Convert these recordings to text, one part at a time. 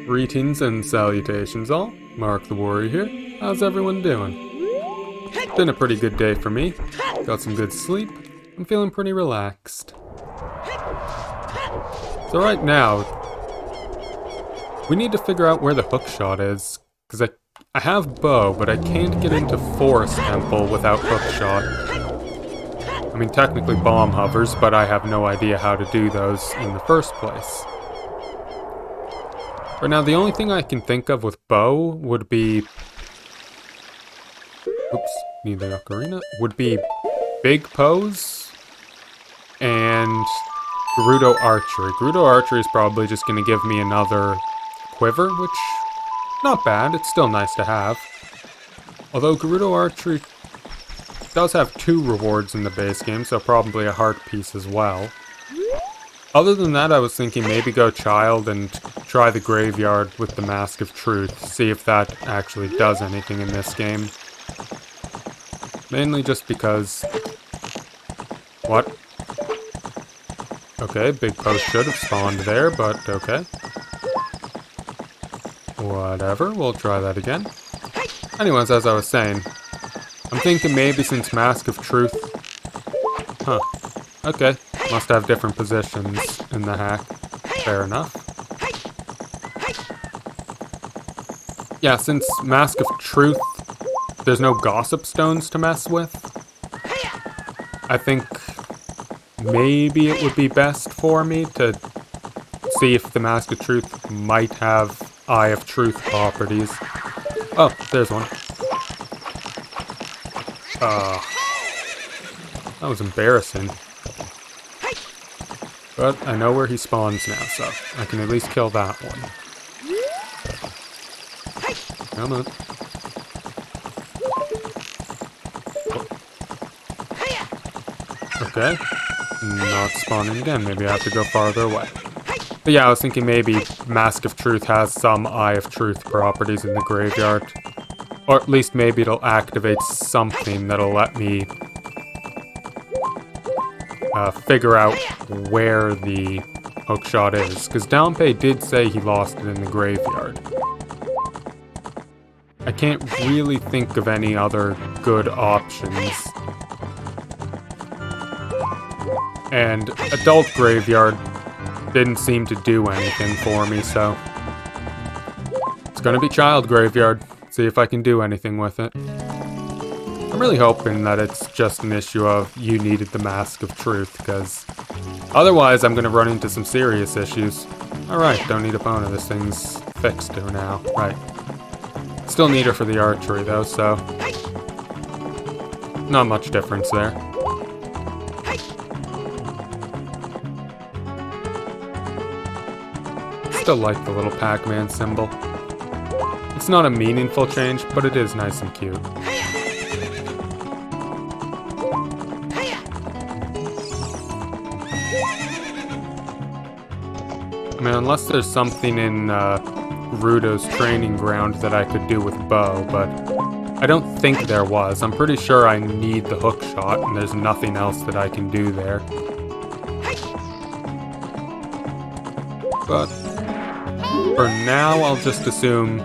Greetings and salutations all. Mark the Warrior here. How's everyone doing? Been a pretty good day for me. Got some good sleep. I'm feeling pretty relaxed. So right now, we need to figure out where the hookshot is. Because I have bow, but I can't get into Forest Temple without hookshot. I mean, technically bomb hovers, but I have no idea how to do those in the first place. Right now, the only thing I can think of with bow would be... Oops, need the ocarina. Would be Big Pose and Gerudo Archery. Gerudo Archery is probably just going to give me another quiver, which, not bad. It's still nice to have. Although Gerudo Archery does have 2 rewards in the base game, so probably a heart piece as well. Other than that, I was thinking maybe go Child and try the Graveyard with the Mask of Truth, see if that actually does anything in this game. Mainly just because... What? Okay, Big Post should have spawned there, but okay. Whatever, we'll try that again. Anyways, as I was saying, I'm thinking maybe since Mask of Truth... Huh. Okay, must have different positions in the hack. Fair enough. Yeah, since Mask of Truth, there's no Gossip Stones to mess with. I think maybe it would be best for me to see if the Mask of Truth might have Eye of Truth properties. Oh, there's one. That was embarrassing. But I know where he spawns now, so I can at least kill that one. Come on. Okay. Not spawning again. Maybe I have to go farther away. But yeah, I was thinking maybe Mask of Truth has some Eye of Truth properties in the graveyard. Or at least maybe it'll activate something that'll let me figure out where the hookshot is. Because Downpay did say he lost it in the graveyard. I can't really think of any other good options. And Adult Graveyard didn't seem to do anything for me, so... It's gonna be Child Graveyard. See if I can do anything with it. I'm really hoping that it's just an issue of you needed the Mask of Truth, because otherwise I'm gonna run into some serious issues. Alright, don't need a Epona, this thing's fixed to now. Right. Still need her for the archery though, so... Not much difference there. Still like the little Pac-Man symbol. It's not a meaningful change, but it is nice and cute. I mean, unless there's something in Rudo's training ground that I could do with bow, but I don't think there was. I'm pretty sure I need the hookshot, and there's nothing else that I can do there. But for now, I'll just assume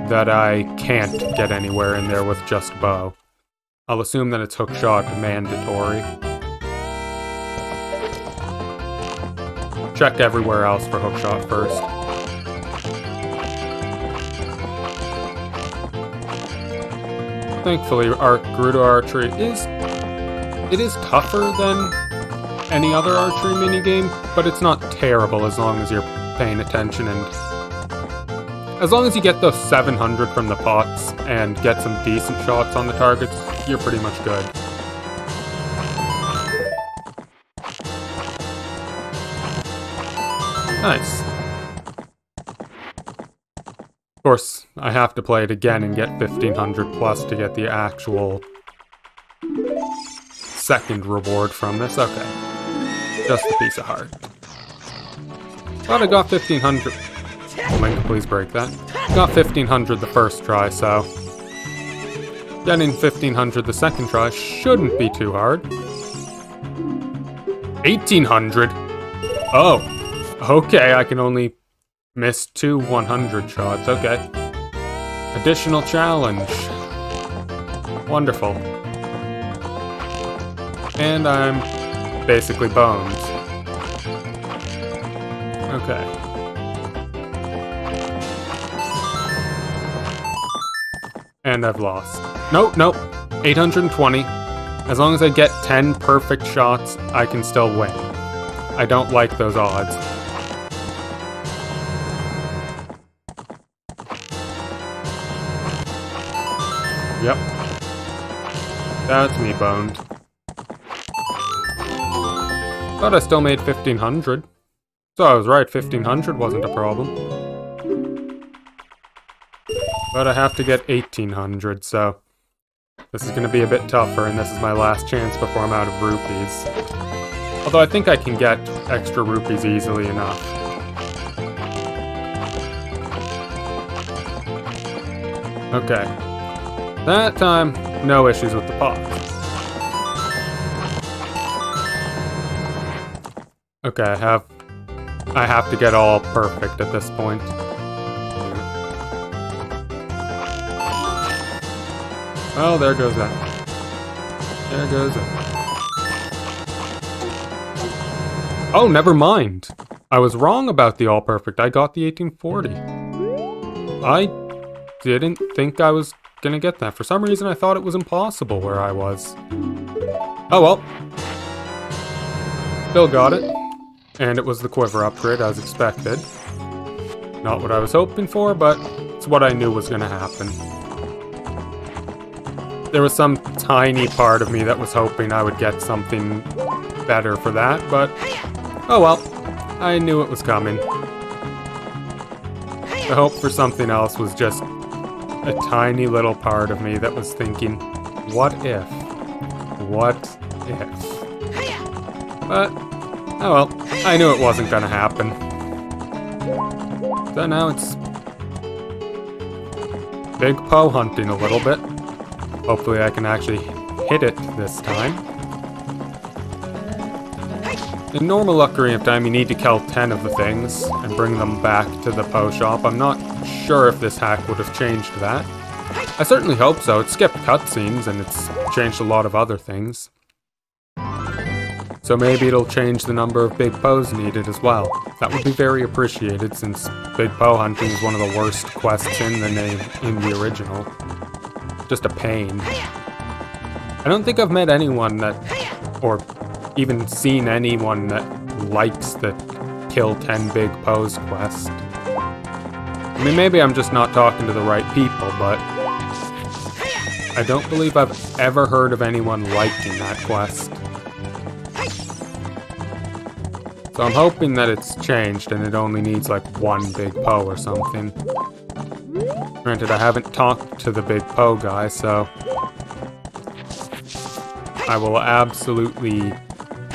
that I can't get anywhere in there with just bow. I'll assume that it's hookshot mandatory. Check everywhere else for hookshot first. Thankfully, Gerudo Archery is tougher than any other archery minigame, but it's not terrible as long as you're paying attention and as long as you get those 700 from the pots and get some decent shots on the targets, you're pretty much good. Nice. Of course, I have to play it again and get 1500 plus to get the actual second reward from this. Okay. Just a piece of heart. Thought I got 1500. Link, please break that. Got 1500 the first try, so... Getting 1500 the second try shouldn't be too hard. 1800? Oh. Okay, I can only miss 2 100 shots. Okay. Additional challenge. Wonderful. And I'm basically boned. Okay. And I've lost. Nope, nope. 820. As long as I get 10 perfect shots, I can still win. I don't like those odds. Yep. That's me boned. But I still made 1500. So I was right, 1500 wasn't a problem. But I have to get 1800, so this is going to be a bit tougher, and this is my last chance before I'm out of rupees. Although I think I can get extra rupees easily enough. Okay. That time, no issues with the pot. Okay, I have to get all perfect at this point. Oh, there goes that. There goes that. Oh, never mind. I was wrong about the all perfect. I got the 1840. I didn't think I was gonna get that. For some reason, I thought it was impossible where I was. Oh well. Still got it. And it was the quiver upgrade as expected. Not what I was hoping for, but it's what I knew was gonna happen. There was some tiny part of me that was hoping I would get something better for that, but oh well, I knew it was coming. The hope for something else was just a tiny little part of me that was thinking, what if? What if? But, oh well, I knew it wasn't gonna happen. So now it's Big Poe hunting a little bit. Hopefully I can actually hit it this time. In normal Ocarina of Time, you need to kill 10 of the things and bring them back to the Poe shop. I'm not sure if this hack would have changed that. I certainly hope so. It skipped cutscenes and it's changed a lot of other things. So maybe it'll change the number of Big Poes needed as well. That would be very appreciated since Big Poe hunting is one of the worst quests in the original. Just a pain. I don't think I've met anyone that, or even seen anyone that likes the kill 10 Big Poes quest. I mean, maybe I'm just not talking to the right people, but I don't believe I've ever heard of anyone liking that quest. So I'm hoping that it's changed and it only needs like one Big Poe or something. Granted, I haven't talked to the Big Poe guy, so I will absolutely...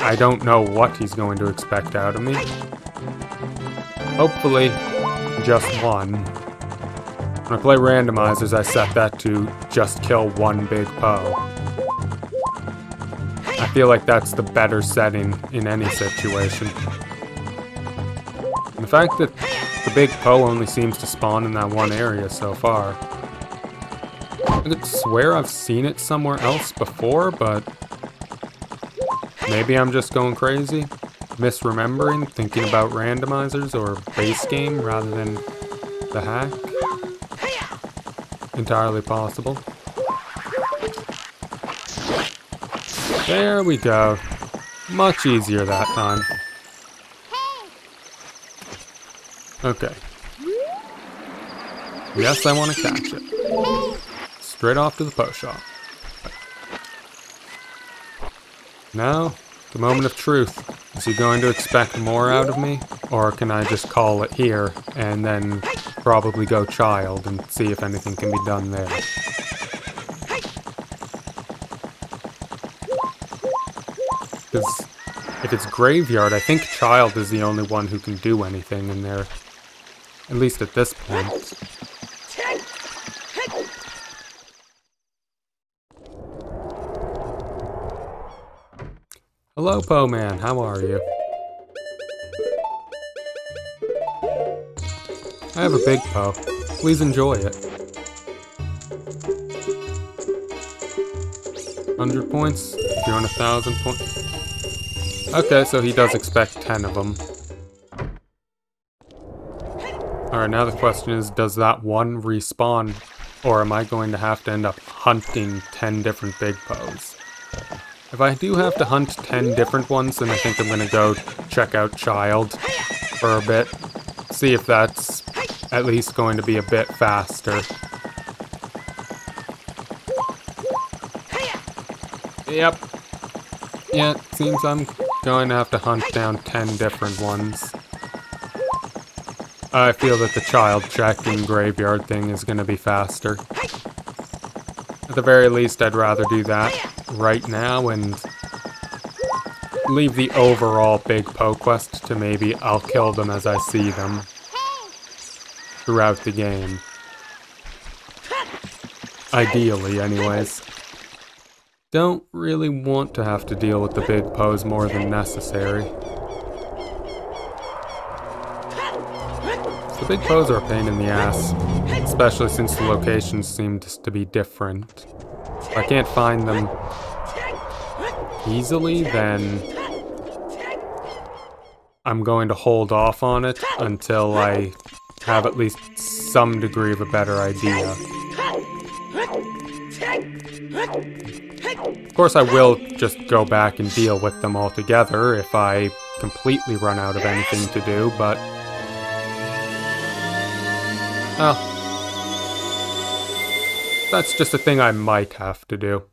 I don't know what he's going to expect out of me. Hopefully, just one. When I play randomizers, I set that to just kill one Big Poe. I feel like that's the better setting in any situation. And the fact that the Big Poe only seems to spawn in that one area so far. I could swear I've seen it somewhere else before, but maybe I'm just going crazy, misremembering, thinking about randomizers or base game rather than the hack. Entirely possible. There we go. Much easier that time. Okay. Yes, I want to catch it. Straight off to the Poe shop. Now, the moment of truth. Is he going to expect more out of me? Or can I just call it here and then probably go child and see if anything can be done there? Because if it's graveyard, I think child is the only one who can do anything in there. At least at this point. Hello, Poe Man. How are you? I have a big Poe. Please enjoy it. 100 points. If you want 1,000 points. Okay, so he does expect 10 of them. Alright, now the question is, does that one respawn? Or am I going to have to end up hunting 10 different big Poes? If I do have to hunt 10 different ones, then I think I'm going to go check out Child for a bit. See if that's at least going to be a bit faster. Yep. Yeah, it seems I'm going to have to hunt down 10 different ones. I feel that the child checking graveyard thing is going to be faster. At the very least, I'd rather do that right now and leave the overall big Poe quest to maybe I'll kill them as I see them throughout the game. Ideally, anyways. Don't really want to have to deal with the big Poes more than necessary. The big Poes are a pain in the ass, especially since the locations seem to be different. If I can't find them easily, then I'm going to hold off on it until I have at least some degree of a better idea. Of course, I will just go back and deal with them altogether if I completely run out of anything to do, but... oh. That's just a thing I might have to do.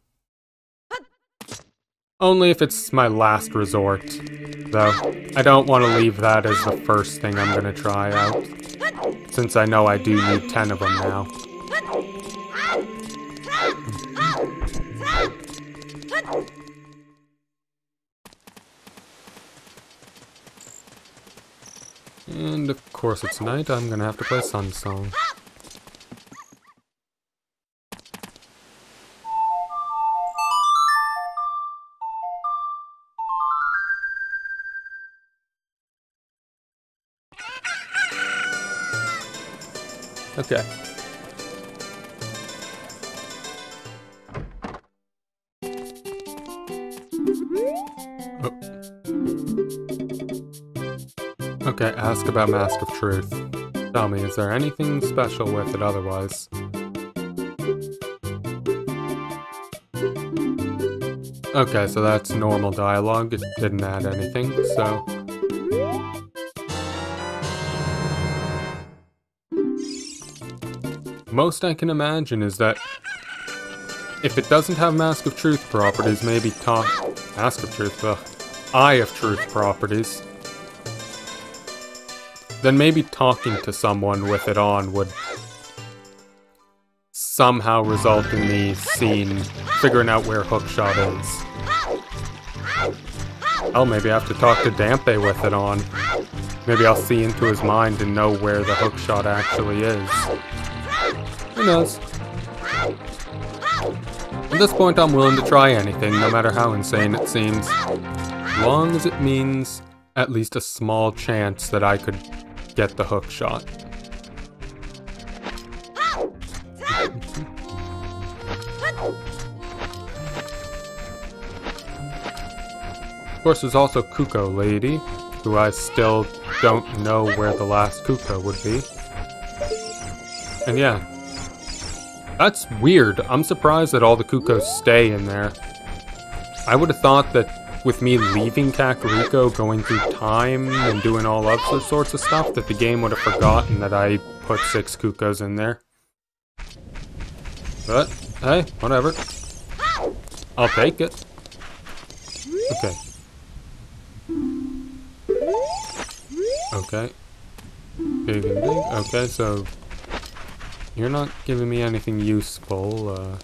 Only if it's my last resort, though. I don't want to leave that as the first thing I'm going to try out, since I know I do need 10 of them now. And of course it's night, I'm gonna have to play Sun Song. Okay. Oh. Okay, ask about Mask of Truth. Tell me, is there anything special with it otherwise? Okay, so that's normal dialogue. It didn't add anything, so... Most I can imagine is that if it doesn't have Mask of Truth properties, maybe Mask of Truth, Eye of Truth properties, then maybe talking to someone with it on would somehow result in me figuring out where Hookshot is. Oh, maybe I have to talk to Dampe with it on. Maybe I'll see into his mind and know where the Hookshot actually is. Who knows? At this point, I'm willing to try anything, no matter how insane it seems. As long as it means at least a small chance that I could get the Hookshot. Of course, there's also Kuko Lady, who I still don't know where the last Kuko would be. And yeah, that's weird. I'm surprised that all the Kukos stay in there. I would have thought that with me leaving Kakariko, going through time, and doing all other sorts of stuff, that the game would have forgotten that I put 6 Kukos in there. But, hey, whatever. I'll take it. Okay. Okay. Big and big. Okay, so... you're not giving me anything useful,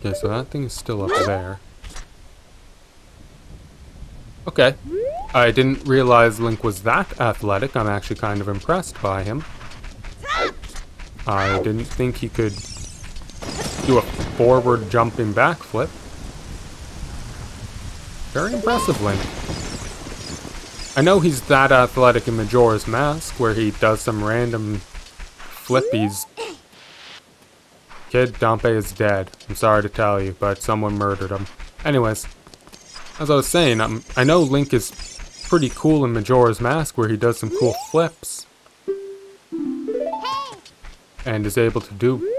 Okay, so that thing is still up there. Okay. I didn't realize Link was that athletic. I'm actually kind of impressed by him. I didn't think he could do a forward jumping backflip. Very impressive, Link. I know he's that athletic in Majora's Mask, where he does some random flippies. Kid, Dompe is dead. I'm sorry to tell you, but someone murdered him. Anyways, as I was saying, I know Link is pretty cool in Majora's Mask, where he does some cool flips. And is able to do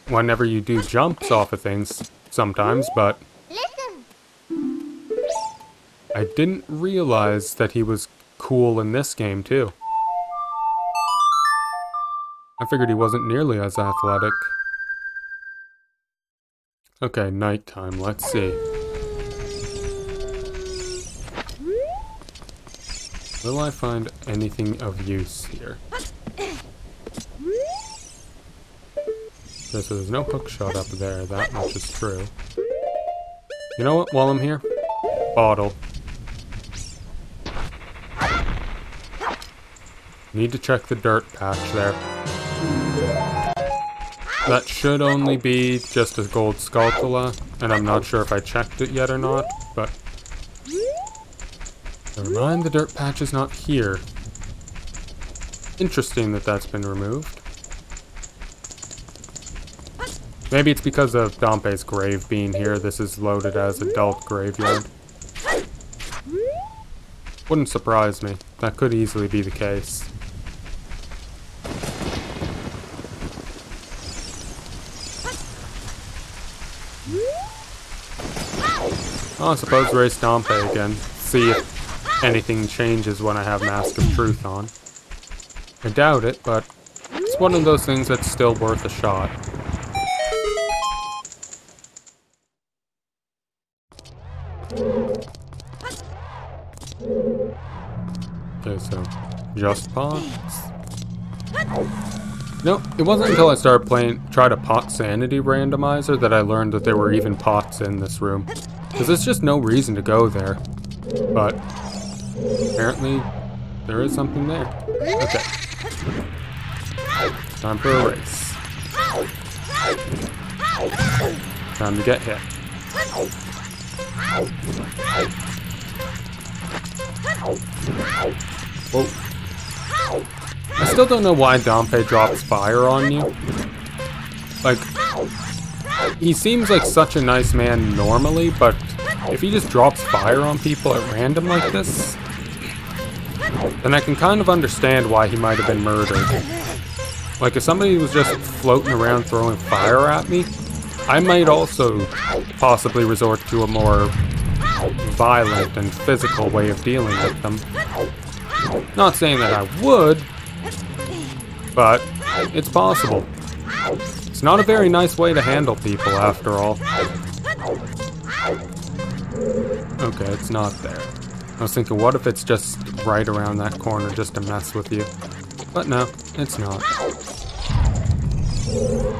whenever you do jumps off of things sometimes, but I didn't realize that he was cool in this game too. I figured he wasn't nearly as athletic. Okay, nighttime, let's see. Will I find anything of use here? Okay, so there's no hookshot up there, that much is true. You know what, while I'm here? Bottle. Need to check the dirt patch there. That should only be just a gold Skulltula, and I'm not sure if I checked it yet or not, but... Never mind, the dirt patch is not here. Interesting that that's been removed. Maybe it's because of Dompe's grave being here. This is loaded as adult graveyard. Wouldn't surprise me. That could easily be the case. Oh, I suppose race Dompe again. See if anything changes when I have Mask of Truth on. I doubt it, but it's one of those things that's still worth a shot. Okay, so just pots. No, it wasn't until I started tried a pot sanity randomizer that I learned that there were even pots in this room. Because there's just no reason to go there. But apparently there is something there. Okay. Time for a race. Time to get hit. Whoa. I still don't know why Dompe drops fire on you. Like, he seems like such a nice man normally, but if he just drops fire on people at random like this, then I can kind of understand why he might have been murdered. Like, if somebody was just floating around throwing fire at me, I might also possibly resort to a more violent and physical way of dealing with them. Not saying that I would, but it's possible. It's not a very nice way to handle people, after all. Okay, it's not there. I was thinking, what if it's just right around that corner just to mess with you? But no, it's not.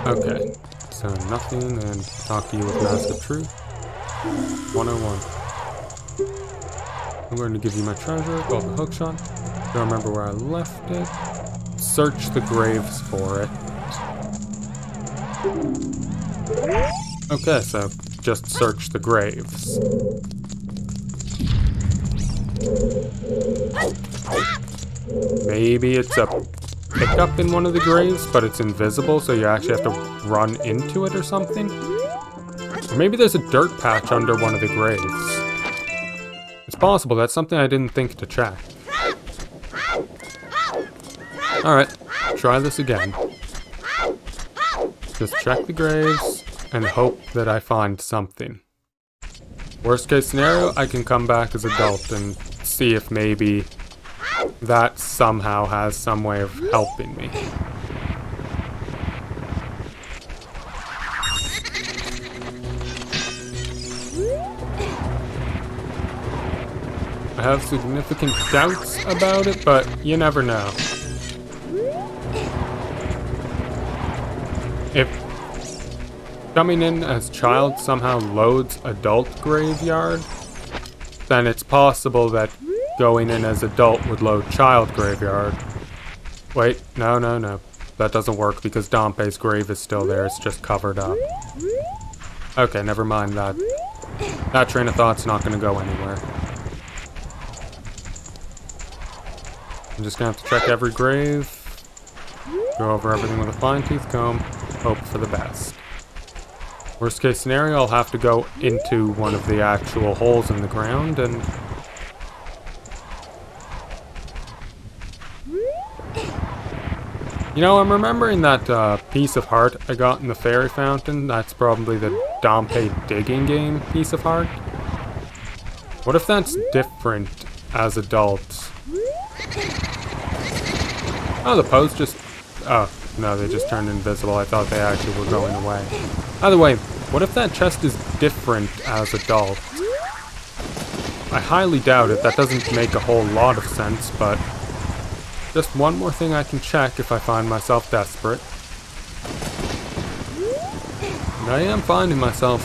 Okay, so nothing, and talk to you with Mask of Truth. 101. I'm going to give you my treasure, called the Hookshot. Don't remember where I left it. Search the graves for it. Okay, so just search the graves. Maybe it's a pickup in one of the graves, but it's invisible, so you actually have to run into it or something? Or maybe there's a dirt patch under one of the graves. It's possible, that's something I didn't think to check. Alright, try this again. Just check the graves and hope that I find something. Worst case scenario, I can come back as adult and see if maybe that somehow has some way of helping me. I have significant doubts about it, but you never know. If coming in as child somehow loads adult graveyard, then it's possible that going in as adult would load child graveyard. Wait, no. That doesn't work because Dompe's grave is still there, it's just covered up. Okay, never mind that. That train of thought's not gonna go anywhere. I'm just gonna have to check every grave, go over everything with a fine-tooth comb, hope for the best. Worst case scenario, I'll have to go into one of the actual holes in the ground and... You know, I'm remembering that piece of heart I got in the fairy fountain. That's probably the Dompe digging game piece of heart. What if that's different as adults? Oh, the pose just... Oh, no, they just turned invisible. I thought they actually were going away. Either way, what if that chest is different as adults? I highly doubt it. That doesn't make a whole lot of sense, but... Just one more thing I can check if I find myself desperate. And I am finding myself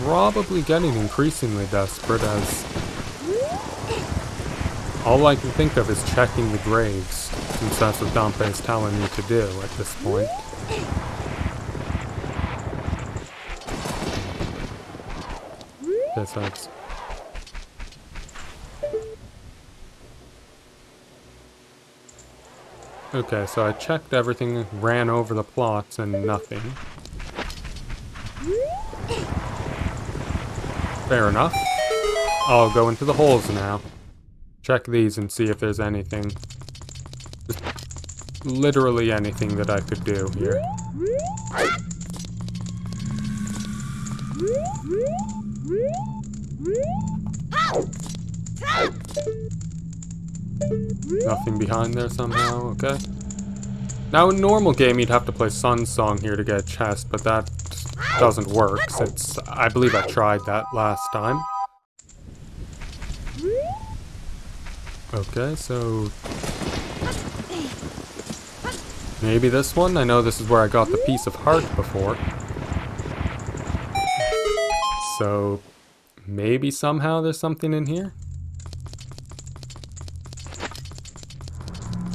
probably getting increasingly desperate as all I can think of is checking the graves, since that's what Dompe is telling me to do at this point. This hurts. Okay, so I checked everything, ran over the plots, and nothing. Fair enough. I'll go into the holes now. Check these and see if there's anything. Just literally anything that I could do here. Nothing behind there somehow, okay. Now in normal game you'd have to play Sun's Song here to get a chest, but that doesn't work since I believe I tried that last time. Okay, so maybe this one? I know this is where I got the piece of heart before. So maybe somehow there's something in here?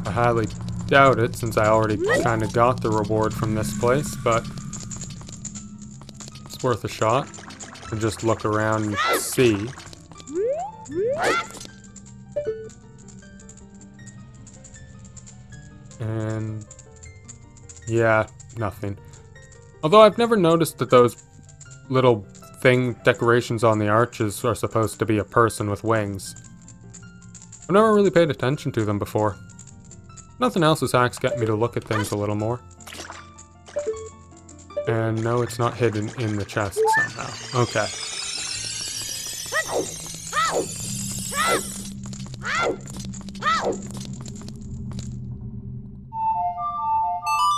I highly doubt it, since I already kind of got the reward from this place, but it's worth a shot. Or just look around and see. And yeah, nothing. Although I've never noticed that those little decorations on the arches are supposed to be a person with wings. I've never really paid attention to them before. Nothing else is hacks get me to look at things a little more. And no, it's not hidden in the chest somehow. Okay.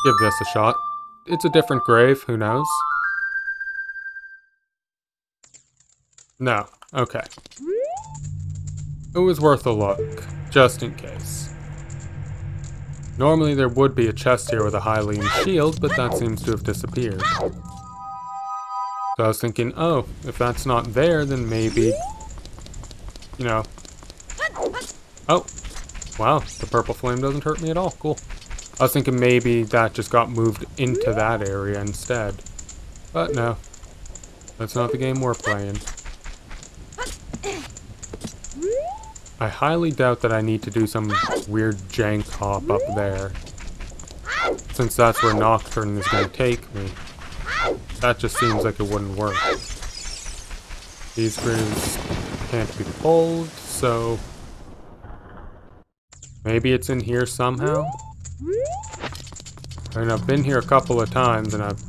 Give this a shot. It's a different grave, who knows? No, okay. It was worth a look, just in case. Normally there would be a chest here with a Hylian shield, but that seems to have disappeared. So I was thinking, oh, if that's not there, then maybe, you know. Oh, wow, the purple flame doesn't hurt me at all, cool. I was thinking maybe that just got moved into that area instead. But no, that's not the game we're playing. I highly doubt that I need to do some weird jank hop up there, since that's where Nocturne is going to take me. That just seems like it wouldn't work. These graves can't be pulled, so maybe it's in here somehow? I mean, I've been here a couple of times and I've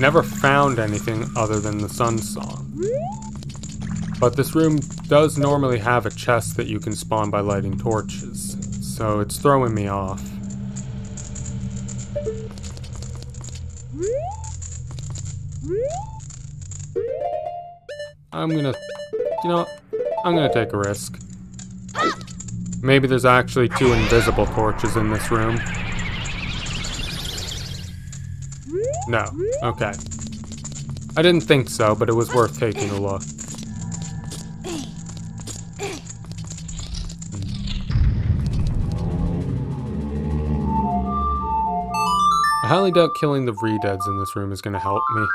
never found anything other than the Sun's Song. But this room does normally have a chest that you can spawn by lighting torches, so it's throwing me off. I'm gonna, you know, I'm gonna take a risk. Maybe there's actually 2 invisible torches in this room. No, okay. I didn't think so, but it was worth taking a look. I highly doubt killing the re-deads in this room is going to help me. I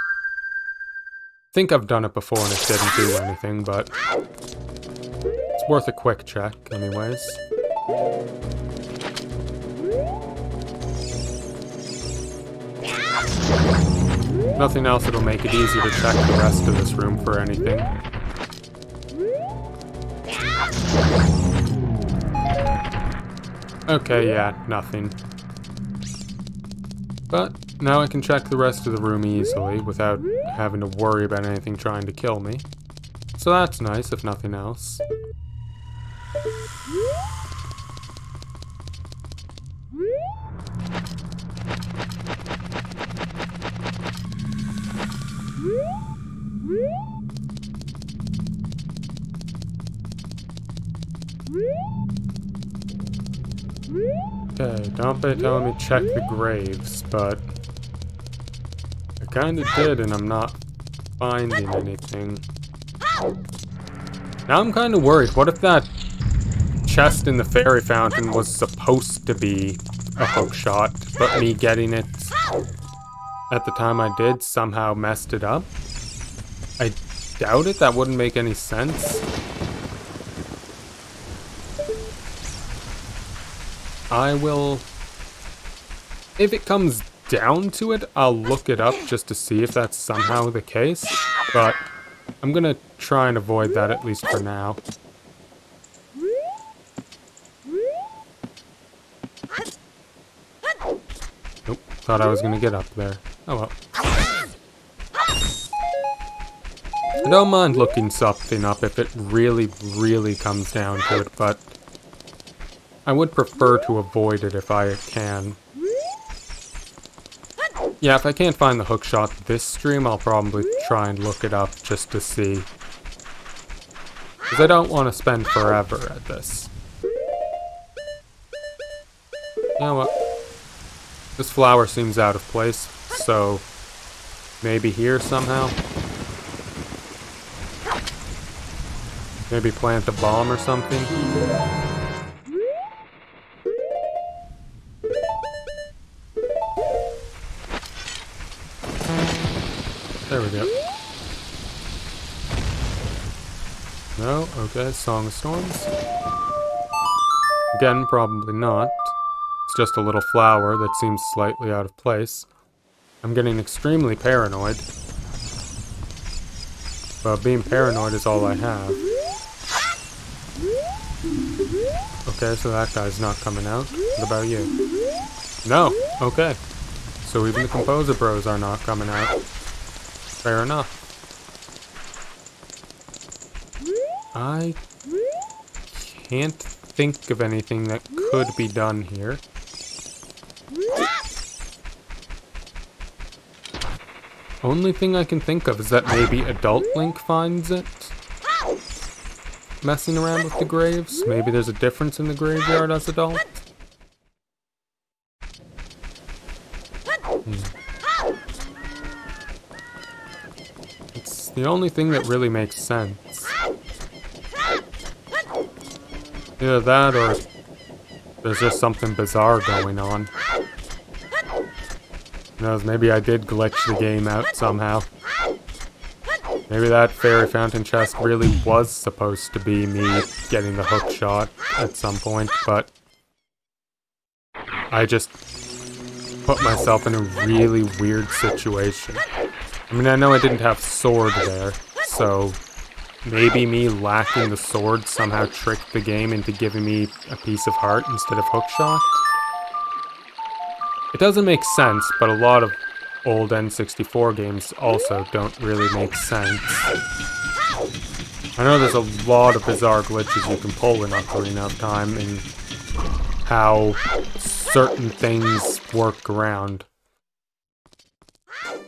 think I've done it before and it didn't do anything, but it's worth a quick check anyways. Nothing else that'll make it easier to check the rest of this room for anything. Okay, yeah, nothing. But now I can check the rest of the room easily without having to worry about anything trying to kill me. So that's nice, if nothing else. Okay, Dompe telling me to check the graves, but I kinda did and I'm not finding anything. Now I'm kinda worried. What if that chest in the fairy fountain was supposed to be a hookshot, but me getting it at the time I did somehow messed it up? I doubt it. That wouldn't make any sense. I will... If it comes down to it, I'll look it up just to see if that's somehow the case. But I'm gonna try and avoid that at least for now. Nope, thought I was gonna get up there. Oh well. I don't mind looking something up if it really, really comes down to it, but I would prefer to avoid it if I can. Yeah, if I can't find the hookshot this stream, I'll probably try and look it up just to see. Because I don't want to spend forever at this. You know what? This flower seems out of place, so maybe here somehow? Maybe plant a bomb or something? There we go. No? Okay, Song of Storms. Again, probably not. It's just a little flower that seems slightly out of place. I'm getting extremely paranoid. But being paranoid is all I have. Okay, so that guy's not coming out. What about you? No! Okay. So even the Composer Bros are not coming out. Fair enough. I can't think of anything that could be done here. Only thing I can think of is that maybe Adult Link finds it. Messing around with the graves. Maybe there's a difference in the graveyard as adult. It's the only thing that really makes sense. Either that or there's just something bizarre going on. Who knows, maybe I did glitch the game out somehow. Maybe that fairy fountain chest really was supposed to be me getting the hookshot at some point, but I just put myself in a really weird situation. I mean, I know I didn't have sword there, so maybe me lacking the sword somehow tricked the game into giving me a piece of heart instead of hookshot. It doesn't make sense, but a lot of old N64 games also don't really make sense. I know there's a lot of bizarre glitches you can pull in Ocarina of Time and how certain things work around.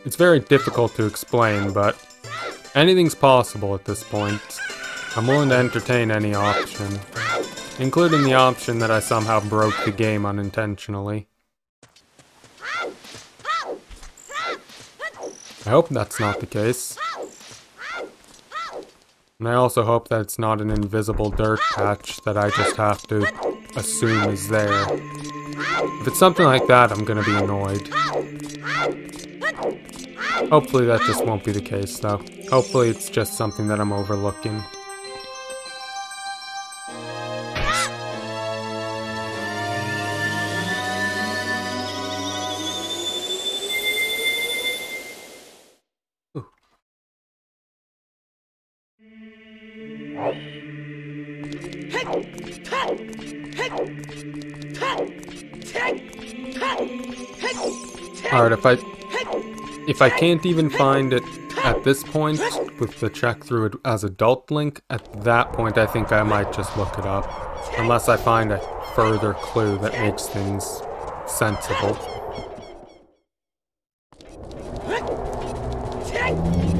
It's very difficult to explain, but anything's possible at this point. I'm willing to entertain any option, including the option that I somehow broke the game unintentionally. I hope that's not the case. And I also hope that it's not an invisible dirt patch that I just have to assume is there. If it's something like that, I'm gonna be annoyed. Hopefully that just won't be the case, though. Hopefully it's just something that I'm overlooking. Alright, if I can't even find it at this point, with the check through it as adult Link, at that point I think I might just look it up. Unless I find a further clue that makes things sensible.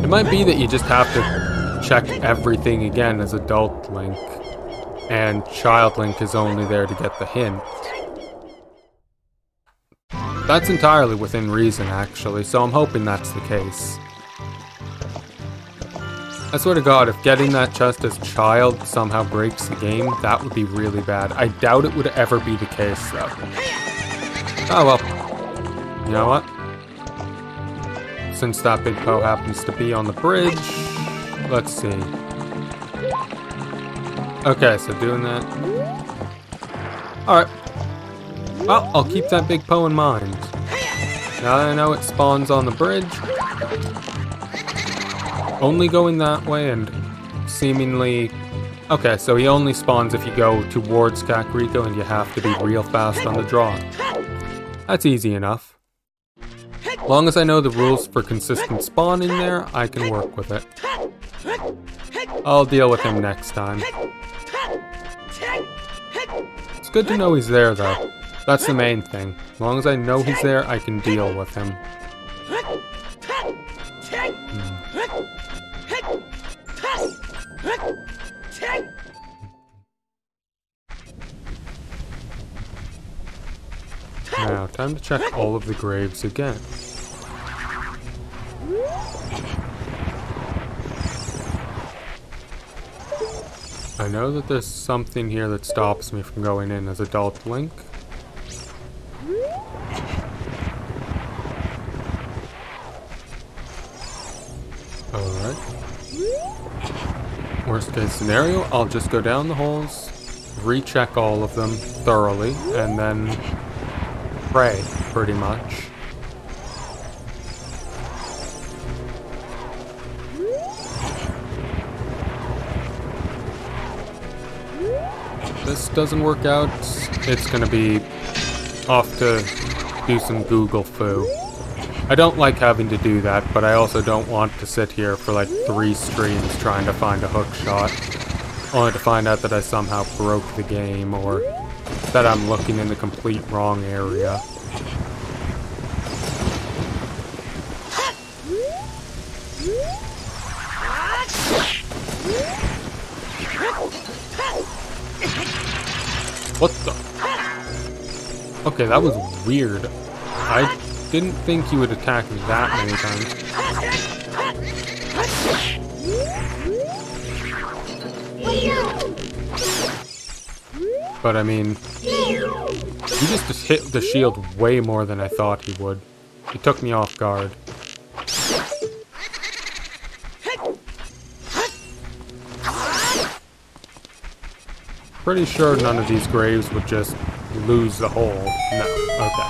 It might be that you just have to check everything again as adult Link, and Child Link is only there to get the hint. That's entirely within reason, actually, so I'm hoping that's the case. I swear to God, if getting that chest as Child somehow breaks the game, that would be really bad. I doubt it would ever be the case, though. Oh well. You know what? Since that big Poe happens to be on the bridge, let's see. Okay, so doing that. Alright. Well, I'll keep that big Poe in mind. Now that I know it spawns on the bridge, only going that way and seemingly... Okay, so he only spawns if you go towards Kakariko and you have to be real fast on the draw. That's easy enough. As long as I know the rules for consistent spawning there, I can work with it. I'll deal with him next time. It's good to know he's there, though. That's the main thing. As long as I know he's there, I can deal with him. Now, time to check all of the graves again. I know that there's something here that stops me from going in as adult Link. Alright. Worst case scenario, I'll just go down the holes, recheck all of them thoroughly, and then pray, pretty much. If this doesn't work out, it's gonna be off to do some Google foo. I don't like having to do that, but I also don't want to sit here for like 3 streams trying to find a hookshot, only to find out that I somehow broke the game, or that I'm looking in the complete wrong area. What the? Okay, that was weird. I didn't think he would attack that many times. But I mean, he just hit the shield way more than I thought he would. He took me off guard. Pretty sure none of these graves would just lose the hole. No, okay.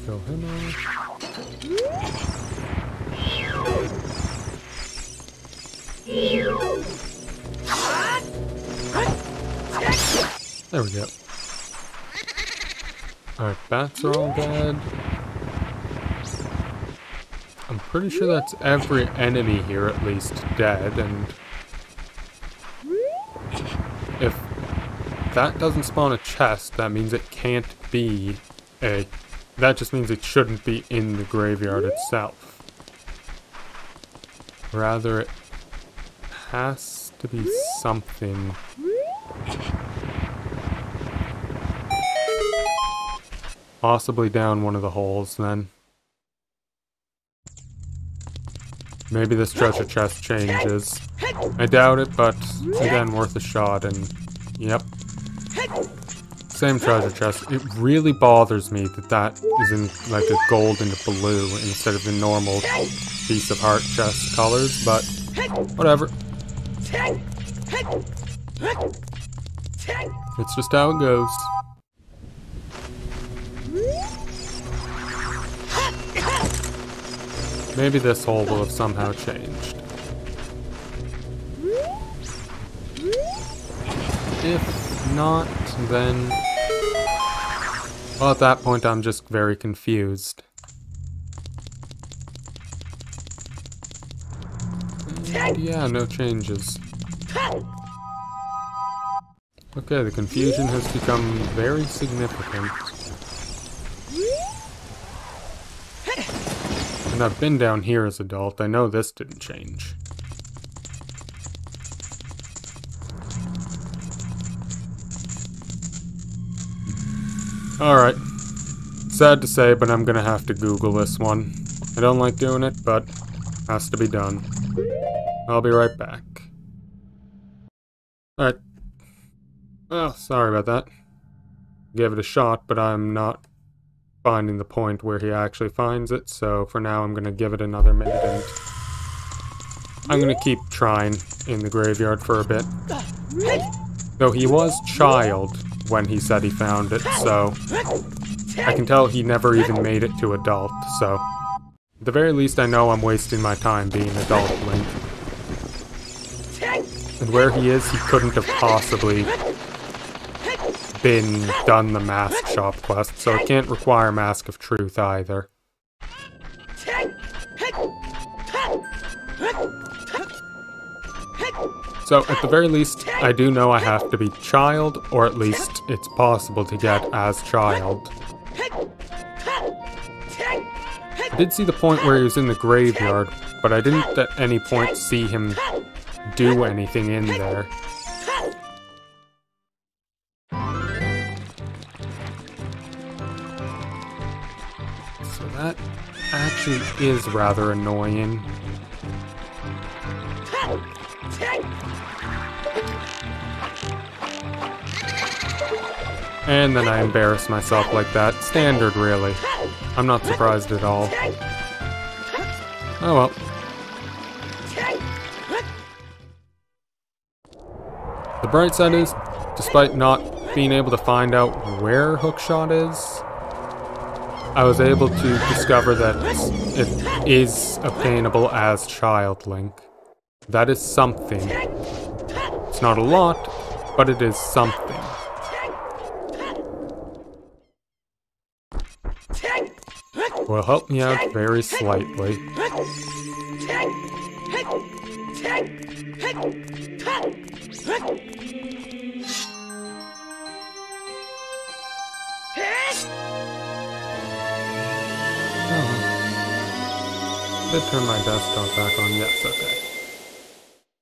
Kill him off. There we go. Alright, bats are all dead. I'm pretty sure that's every enemy here at least dead, and if that doesn't spawn a chest, that means it can't be a... That just means it shouldn't be in the graveyard itself. Rather, it has to be something. Possibly down one of the holes, then. Maybe this treasure chest changes. I doubt it, but again, worth a shot, and yep. same treasure chest. It really bothers me that that is in like a gold and a blue instead of the normal piece of heart chest colors, but whatever. It's just how it goes. Maybe this hole will have somehow changed. If not, then... well, at that point I'm just very confused. And yeah, no changes. Okay, the confusion has become very significant. And I've been down here as adult, I know this didn't change. Alright. Sad to say, but I'm gonna have to Google this one. I don't like doing it, but has to be done. I'll be right back. Alright. Well, sorry about that. Gave it a shot, but I'm not finding the point where he actually finds it, so for now I'm gonna give it another minute and I'm gonna keep trying in the graveyard for a bit. Though he was child when he said he found it, so I can tell he never even made it to adult, so at the very least I know I'm wasting my time being adult Link. And where he is, he couldn't have possibly done the Mask Shop quest, so it can't require Mask of Truth either. So, at the very least, I do know I have to be child, or at least it's possible to get as child. I did see the point where he was in the graveyard, but I didn't at any point see him do anything in there. So that actually is rather annoying. And then I embarrass myself like that. Standard, really. I'm not surprised at all. Oh well. The bright side is, despite not being able to find out where Hookshot is, I was able to discover that it is obtainable as Child Link. That is something. It's not a lot, but it is something. Will help me out very slightly. Did turn my desktop back on, yes, okay.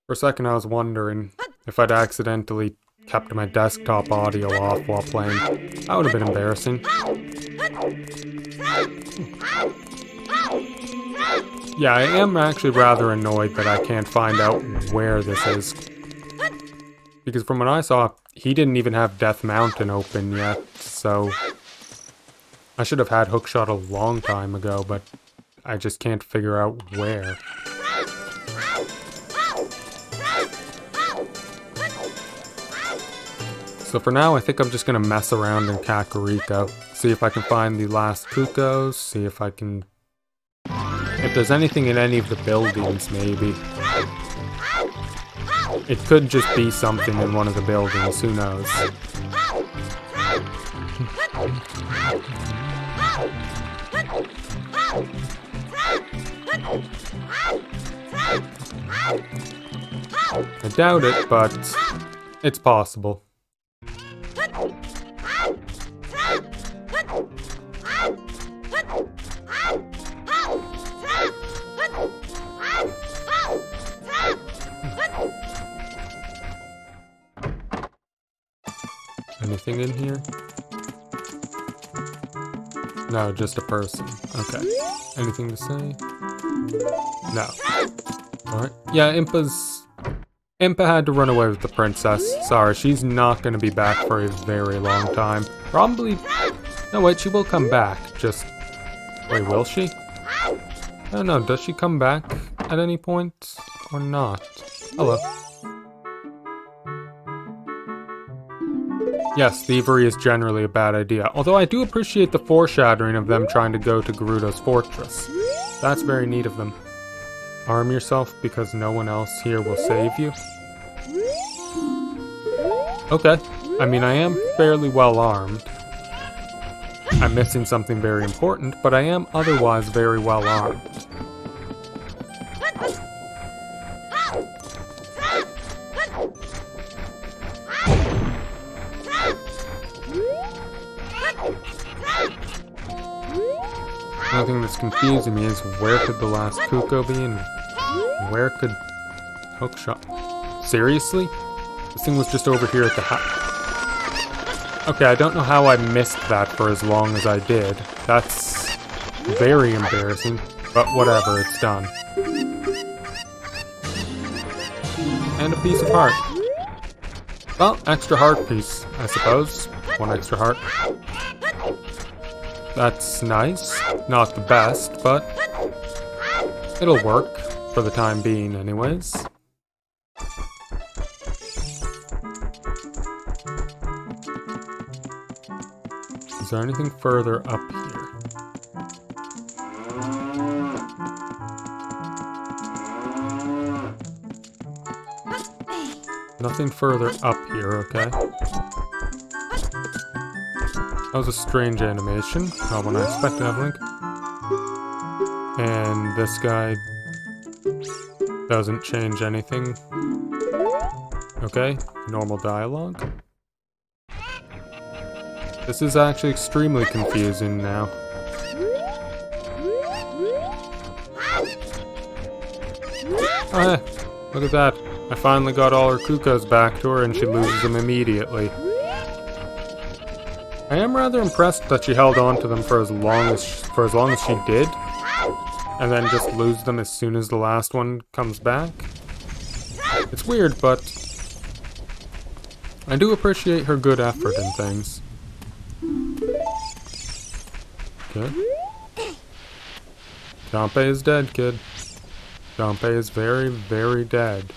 For a second I was wondering if I'd accidentally kept my desktop audio off while playing. That would have been embarrassing. Yeah, I am actually rather annoyed that I can't find out where this is. Because from what I saw, he didn't even have Death Mountain open yet, so... I should have had Hookshot a long time ago, but I just can't figure out where. So for now, I think I'm just gonna mess around in Kakariko. See if I can find the last Kukos, see if I can... if there's anything in any of the buildings, maybe. It could just be something in one of the buildings, who knows. I doubt it, but it's possible. Anything in here? No, just a person. Okay. Anything to say? No. Alright. Yeah, Impa's Impa had to run away with the princess. Sorry, she's not going to be back for a very long time. Probably... No, wait, she will come back. Just... Wait, will she? I don't know, does she come back at any point? Or not? Hello. Yes, thievery is generally a bad idea. Although I do appreciate the foreshadowing of them trying to go to Gerudo's fortress. That's very neat of them. Arm yourself because no one else here will save you. Okay. I mean, I am fairly well armed. I'm missing something very important, but I am otherwise very well armed. Another thing that's confusing me is where could the last Kuko be and where could Hookshot? Seriously? This thing was just over here at the house. Okay, I don't know how I missed that for as long as I did. That's very embarrassing, but whatever, it's done. And a piece of heart. Well, extra heart piece, I suppose. One extra heart. That's nice. Not the best, but it'll work for the time being anyways. Is there anything further up here? Nothing further up here, okay? That was a strange animation, not one I expected to have Link. And this guy doesn't change anything. Okay, normal dialogue. This is actually extremely confusing now. Oh, hey, look at that. I finally got all her Kukos back to her and she loses them immediately. I am rather impressed that she held on to them for as long as she did, and then just lose them as soon as the last one comes back. It's weird, but I do appreciate her good effort in things. Okay. Dampé is dead, kid. Dampé is very, very dead.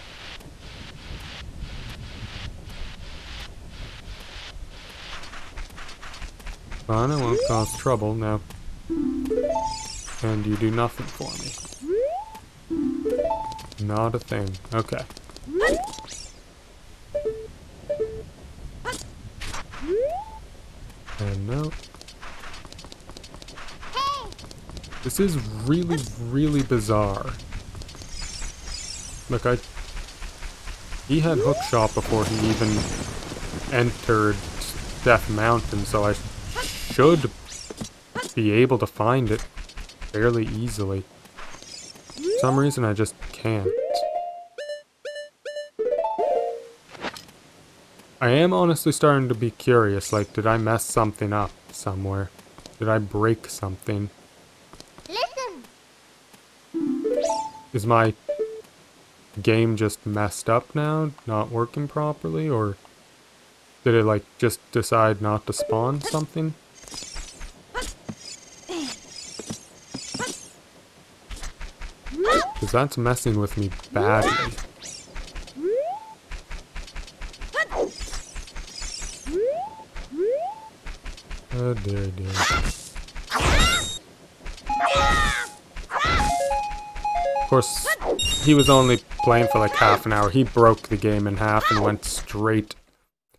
Fine, I won't cause trouble, no. And you do nothing for me. Not a thing. Okay. And no. This is really, really bizarre. Look, he had Hookshot before he even entered Death Mountain, so I should be able to find it fairly easily. For some reason I just can't. I am honestly starting to be curious, like, did I mess something up somewhere? Did I break something? Listen. Is my game just messed up now? Not working properly? Or did it, like, just decide not to spawn something? Because that's messing with me badly. Oh dear, dear. Of course, he was only playing for like half an hour. He broke the game in half and went straight.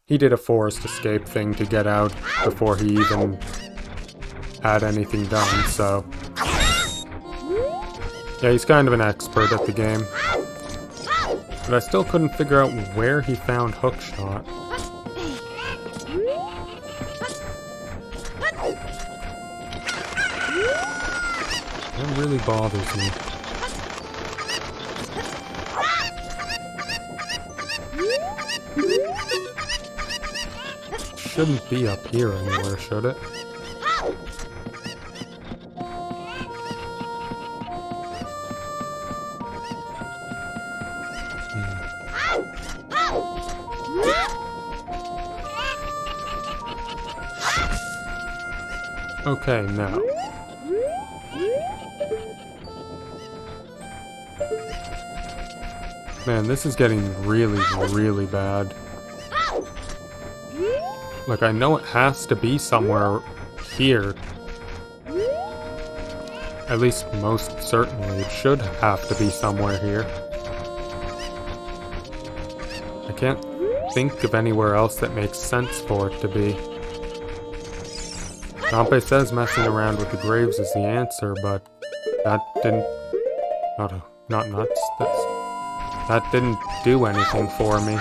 He did a forced escape thing to get out before he even had anything done, so... Yeah, he's kind of an expert at the game. But I still couldn't figure out where he found Hookshot. That really bothers me. Shouldn't be up here anywhere, should it? Okay, now. Man, this is getting really, really bad. Like, I know it has to be somewhere here. At least most certainly it should have to be somewhere here. I can't think of anywhere else that makes sense for it to be. Pompey says messing around with the graves is the answer, but that didn't... Not nuts. That didn't do anything for me.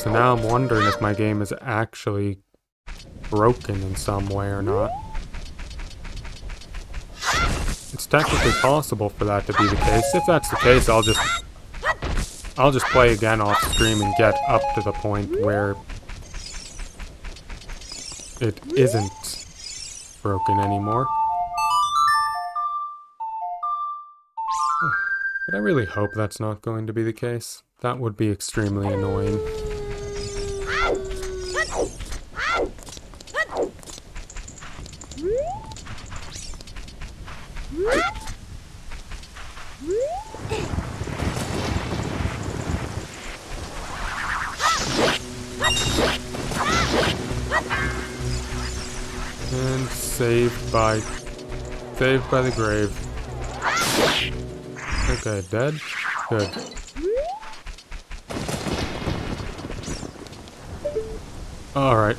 So now I'm wondering if my game is actually broken in some way or not. It's technically possible for that to be the case. If that's the case, I'll just play again off stream and get up to the point where it isn't broken anymore. But I really hope that's not going to be the case. That would be extremely annoying. And saved by the grave. Okay, dead? Good. Alright.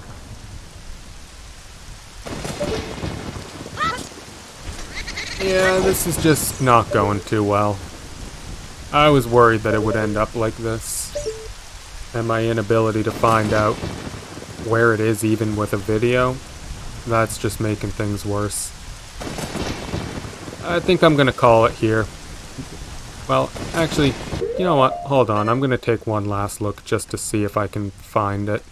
Yeah, this is just not going too well. I was worried that it would end up like this. And my inability to find out where it is even with a video, that's just making things worse. I think I'm gonna call it here. Well, actually, you know what? Hold on, I'm gonna take one last look just to see if I can find it.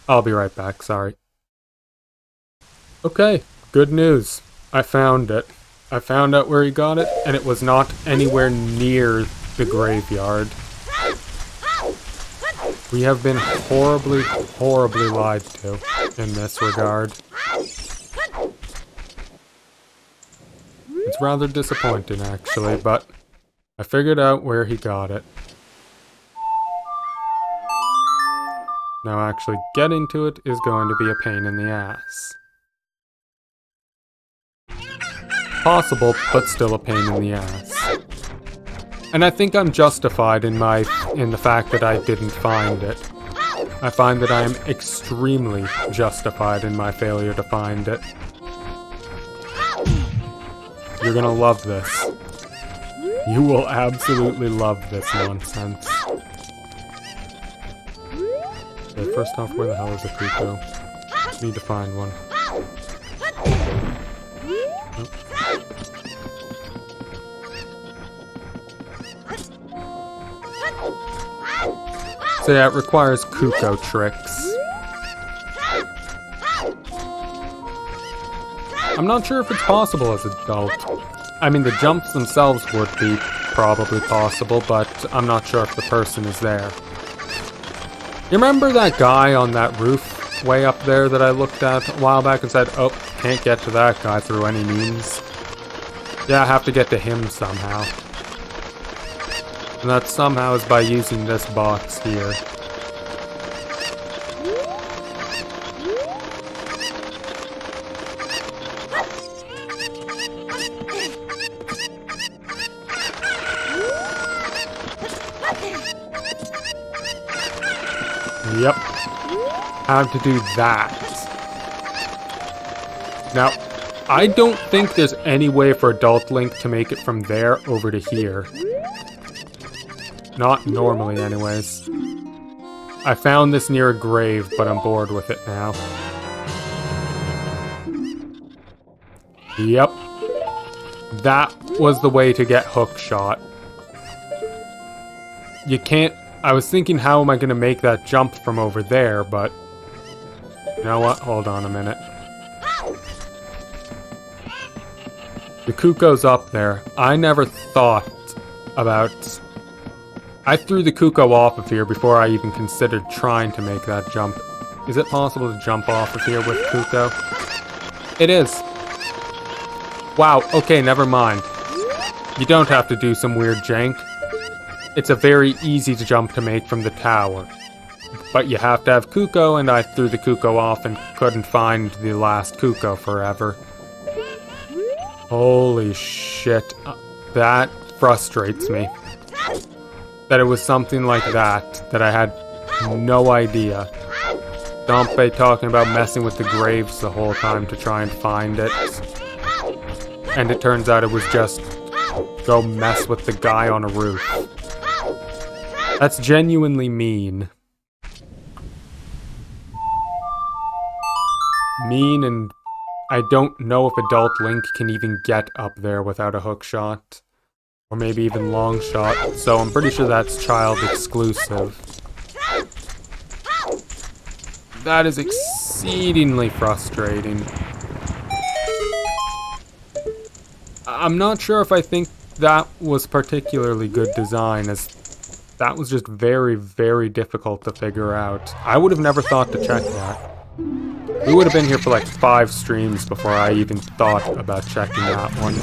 I'll be right back, sorry. Okay, good news. I found it. I found out where he got it, and it was not anywhere near the graveyard. We have been horribly, horribly lied to in this regard. It's rather disappointing, actually, but I figured out where he got it. Now, actually getting to it is going to be a pain in the ass. Possible, but still a pain in the ass. And I think I'm justified in the fact that I didn't find it. I find that I am extremely justified in my failure to find it. You're gonna love this. You will absolutely love this nonsense. Okay, first off, where the hell is the Cuckoo? Need to find one. Nope. So yeah, it requires Cuckoo tricks. I'm not sure if it's possible as an adult. I mean, the jumps themselves would be probably possible, but I'm not sure if the person is there. You remember that guy on that roof way up there that I looked at a while back and said, oh, can't get to that guy through any means? Yeah, I have to get to him somehow. And that somehow is by using this box here. Yep. Have to do that. Now, I don't think there's any way for Adult Link to make it from there over to here. Not normally, anyways. I found this near a grave, but I'm bored with it now. Yep. That was the way to get Hookshot. You can't... I was thinking, how am I going to make that jump from over there, but... You know what? Hold on a minute. The Cuckoo's up there. I never thought about... I threw the Cuckoo off of here before I even considered trying to make that jump. Is it possible to jump off of here with Kuko? It is. Wow, okay, never mind. You don't have to do some weird jank. It's a very easy jump to make from the tower. But you have to have Kuko, and I threw the Kuko off and couldn't find the last Kuko forever. Holy shit. That frustrates me. That it was something like that I had no idea. Dompe talking about messing with the graves the whole time to try and find it. And it turns out it was just go mess with the guy on a roof. That's genuinely mean. Mean, and I don't know if Adult Link can even get up there without a hookshot. Or maybe even long shot, so I'm pretty sure that's child exclusive. That is exceedingly frustrating. I'm not sure if I think that was particularly good design, as that was just very, very difficult to figure out. I would have never thought to check that. We would have been here for like 5 streams before I even thought about checking that one.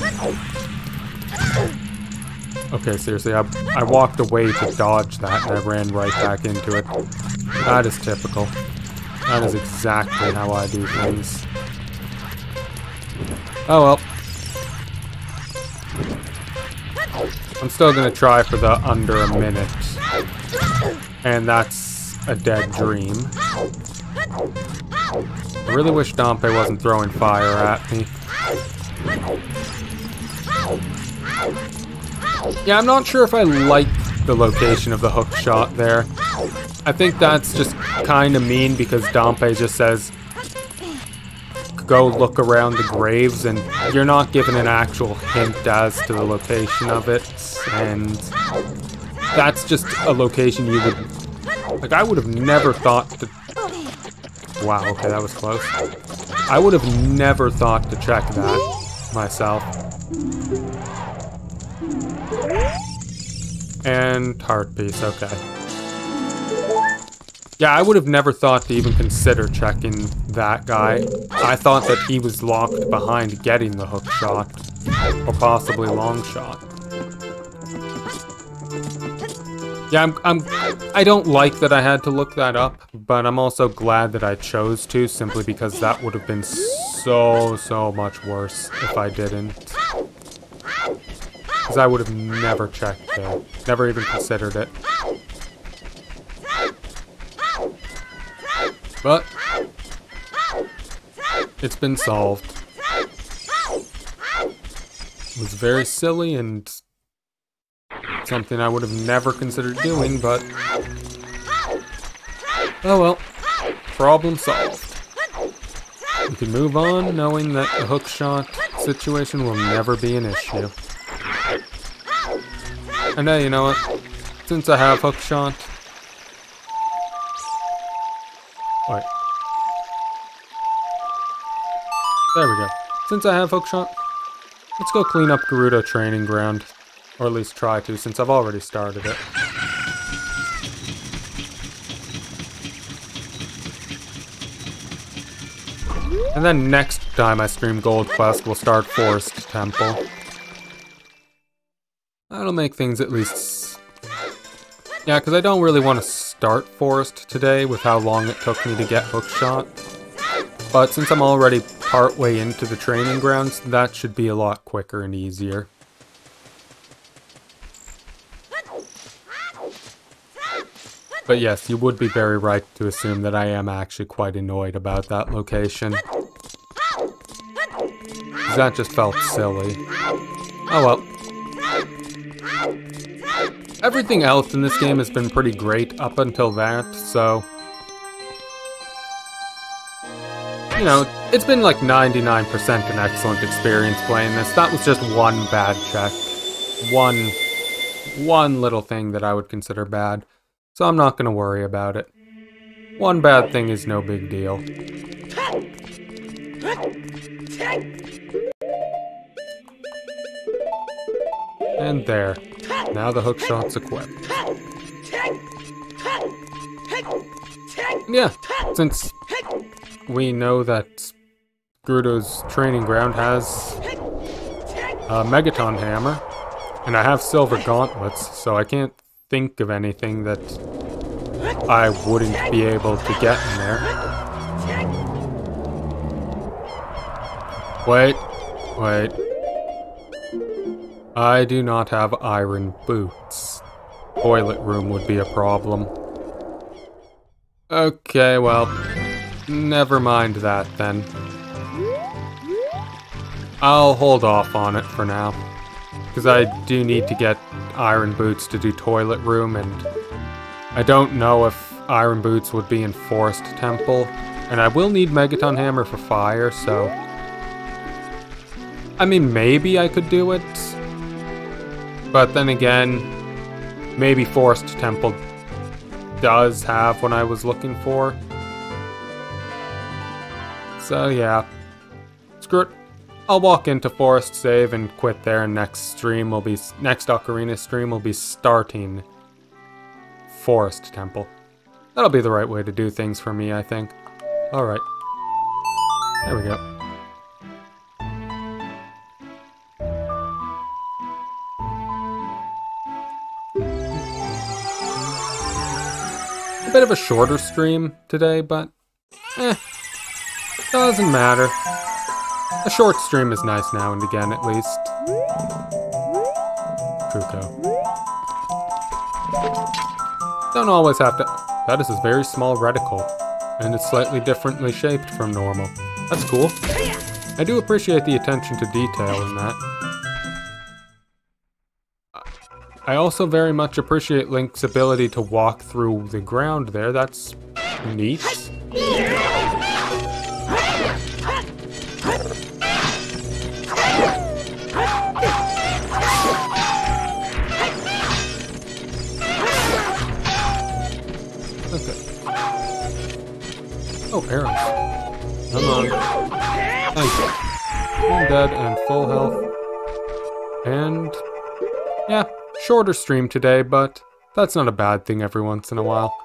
Okay, seriously, I walked away to dodge that and I ran right back into it. That is typical. That is exactly how I do things. Oh well. I'm still gonna try for the under a minute. And that's a dead dream. I really wish Dompe wasn't throwing fire at me. Yeah, I'm not sure if I like the location of the hook shot there. I think that's just kind of mean because Dompe just says, go look around the graves, and you're not given an actual hint as to the location of it. And that's just a location you would... Like, I would have never thought to... Wow, okay, that was close. I would have never thought to check that myself. And heart piece, okay. Yeah, I would have never thought to even consider checking that guy. I thought that he was locked behind getting the hook shot. Or possibly long shot. Yeah, I don't like that I had to look that up, but I'm also glad that I chose to, simply because that would have been so much worse if I didn't. Because I would have never checked it. Never even considered it. But it's been solved. It was very silly and something I would have never considered doing, but oh well. Problem solved. We can move on knowing that the hookshot situation will never be an issue. And hey, you know what? Since I have hookshot... Wait. There we go. Since I have hookshot, let's go clean up Gerudo Training Ground. Or at least try to, since I've already started it. And then next time I stream Gold Quest, we'll start Forest Temple. That'll make things at least... Yeah, because I don't really want to start Forest today with how long it took me to get Hookshot. But since I'm already partway into the training grounds, that should be a lot quicker and easier. But yes, you would be very right to assume that I am actually quite annoyed about that location. That just felt silly. Oh well. Everything else in this game has been pretty great up until that, so... You know, it's been like 99% an excellent experience playing this. That was just one bad check. One little thing that I would consider bad. So I'm not going to worry about it. One bad thing is no big deal. And there. Now the hookshot's equipped. Yeah, since we know that Gerudo's training ground has a Megaton Hammer, and I have silver gauntlets, so I can't think of anything that I wouldn't be able to get in there. Wait. I do not have iron boots. Toilet room would be a problem. Okay, well, never mind that then. I'll hold off on it for now, because I do need to get iron boots to do toilet room, and I don't know if iron boots would be in Forest Temple, and I will need Megaton Hammer for fire, so... I mean, maybe I could do it, but then again, maybe Forest Temple does have what I was looking for. So yeah, screw it. I'll walk into Forest Save and quit there, and next Ocarina stream will be starting Forest Temple. That'll be the right way to do things for me, I think. Alright. There we go. A bit of a shorter stream today, but doesn't matter. A short stream is nice now and again, at least. Kuko. Don't always have to... That is a very small reticle, and it's slightly differently shaped from normal. That's cool. I do appreciate the attention to detail in that. I also very much appreciate Link's ability to walk through the ground there. That's neat. Okay. Oh, arrows. Come on. Thank you. I'm dead and full health. And... yeah. Shorter stream today, but that's not a bad thing every once in a while.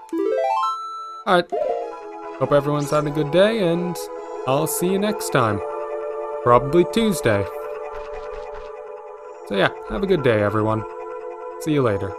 Alright. Hope everyone's had a good day, and I'll see you next time. Probably Tuesday. So yeah, have a good day, everyone. See you later.